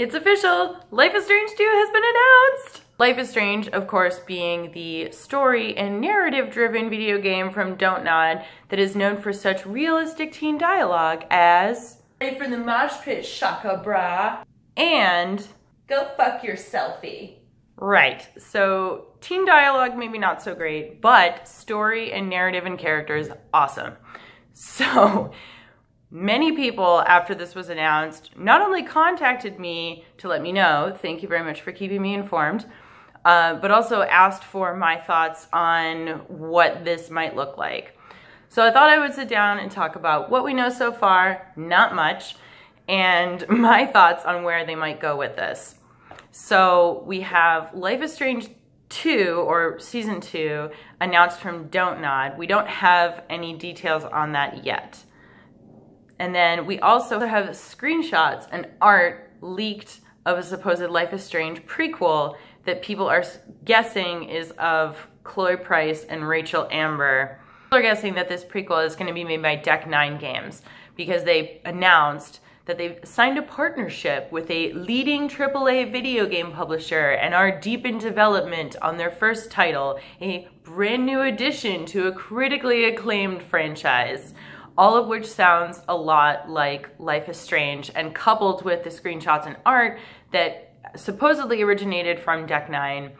It's official! Life is Strange 2 has been announced! Life is Strange, of course, being the story and narrative-driven video game from Don't Nod that is known for such realistic teen dialogue as "Ready for the mosh pit, shaka bra," and "Go fuck your selfie." Right, so teen dialogue maybe not so great, but story and narrative and characters, awesome. So many people, after this was announced, not only contacted me to let me know, thank you very much for keeping me informed, but also asked for my thoughts on what this might look like. So I thought I would sit down and talk about what we know so far, not much, and my thoughts on where they might go with this. So we have Life is Strange 2, or Season 2, announced from Don't Nod. We don't have any details on that yet. And then we also have screenshots and art leaked of a supposed Life is Strange prequel that people are guessing is of Chloe Price and Rachel Amber. People are guessing that this prequel is going to be made by Deck 9 Games because they announced that they've signed a partnership with a leading AAA video game publisher and are deep in development on their first title, a brand new addition to a critically acclaimed franchise. All of which sounds a lot like Life is Strange, and coupled with the screenshots and art that supposedly originated from Deck 9,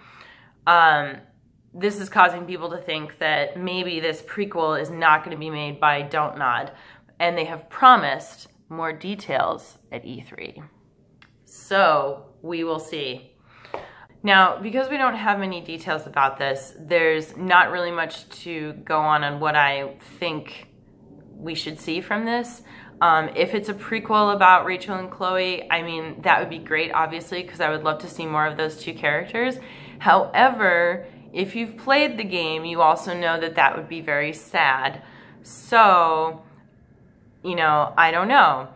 this is causing people to think that maybe this prequel is not going to be made by Don't Nod, and they have promised more details at E3. So we will see. Now, because we don't have many details about this, there's not really much to go on what I think we should see from this. If it's a prequel about Rachel and Chloe, I mean, that would be great, obviously, because I would love to see more of those two characters. However, if you've played the game, you also know that that would be very sad. So, you know, I don't know.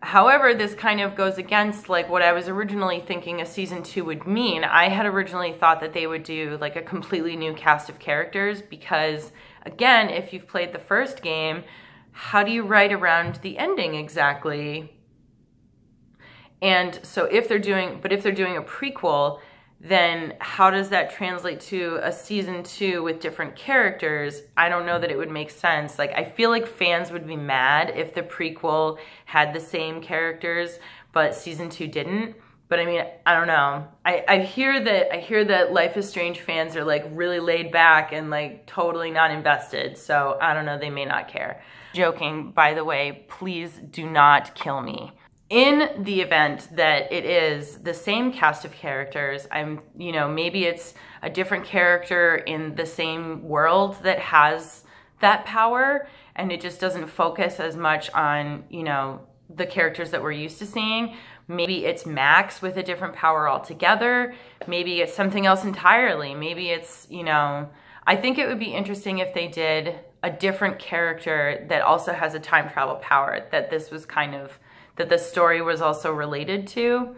However, this kind of goes against like what I was originally thinking a season 2 would mean. I had originally thought that they would do like a completely new cast of characters because, again, if you've played the first game, how do you write around the ending exactly? And so if they're doing a prequel, then how does that translate to a season 2 with different characters? I don't know that it would make sense. Like, I feel like fans would be mad if the prequel had the same characters, but season 2 didn't. But I mean, I don't know. I hear that Life is Strange fans are like really laid back and like totally not invested. So I don't know, they may not care. Joking, by the way, please do not kill me. In the event that it is the same cast of characters, maybe it's a different character in the same world that has that power and it just doesn't focus as much on, the characters that we're used to seeing. Maybe it's Max with a different power altogether. Maybe it's something else entirely. Maybe it's, I think it would be interesting if they did a different character that also has a time travel power, that the story was also related to.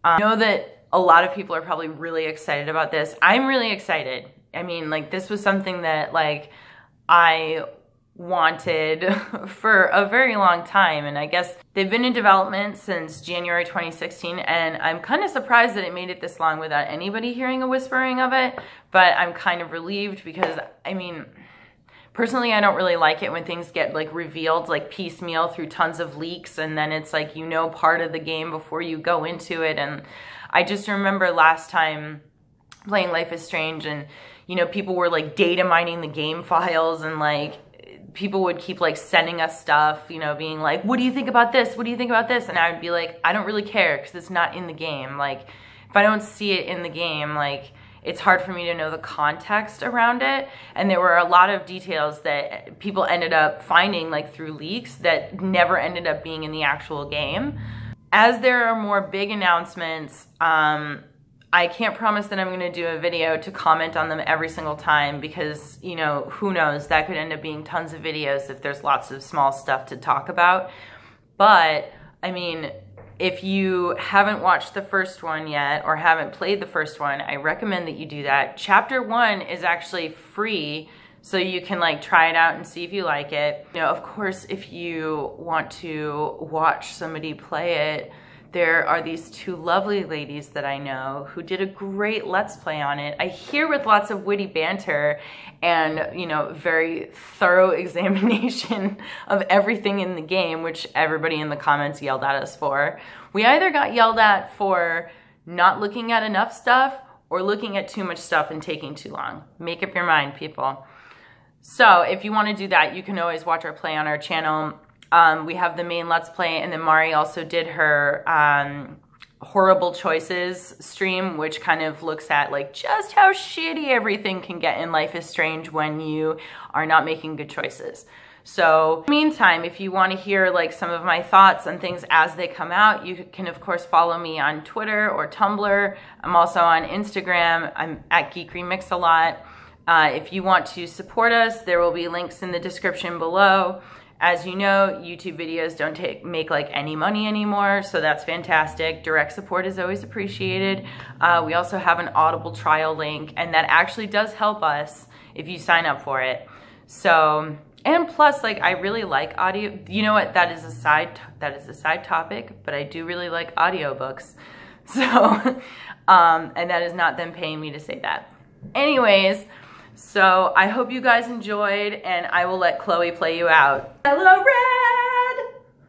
I know that a lot of people are probably really excited about this. I'm really excited. I mean, like, this was something that, like, I wanted for a very long time, and I guess they've been in development since January 2016, and I'm kind of surprised that it made it this long without anybody hearing a whispering of it, but I'm kind of relieved because, I mean, personally, I don't really like it when things get like revealed like piecemeal through tons of leaks, and then it's like, part of the game before you go into it. And I just remember last time playing Life is Strange and, people were like data mining the game files, and like people would keep like sending us stuff, being like, what do you think about this? What do you think about this? And I would be like, I don't really care because it's not in the game. Like, if I don't see it in the game, like, it's hard for me to know the context around it. And there were a lot of details that people ended up finding like through leaks that never ended up being in the actual game. As there are more big announcements, I can't promise that I'm gonna do a video to comment on them every single time because, who knows, that could end up being tons of videos if there's lots of small stuff to talk about. But, I mean, if you haven't watched the first one yet or haven't played the first one, I recommend that you do that. Chapter 1 is actually free, so you can like try it out and see if you like it. Of course, if you want to watch somebody play it, there are these two lovely ladies that I know who did a great Let's Play on it. I hear with lots of witty banter and, you know, very thorough examination of everything in the game, which everybody in the comments yelled at us for. We either got yelled at for not looking at enough stuff or looking at too much stuff and taking too long. Make up your mind, people. So if you want to do that, you can always watch our play on our channel. We have the main Let's Play, and then Mari also did her horrible choices stream, which kind of looks at like just how shitty everything can get in Life is Strange when you are not making good choices. So meantime, if you want to hear like some of my thoughts on things as they come out, you can of course follow me on Twitter or Tumblr. I'm also on Instagram. I'm at Geekery Mix a lot. If you want to support us, there will be links in the description below. As you know, YouTube videos don't make like any money anymore, so that's fantastic. Direct support is always appreciated. We also have an Audible trial link, and that actually does help us if you sign up for it. So, and plus, like, I really like audio. You know what? That is a side topic, but I do really like audiobooks. So, and that is not them paying me to say that. Anyways. So I hope you guys enjoyed, and I will let Chloe play you out. Hello, Red!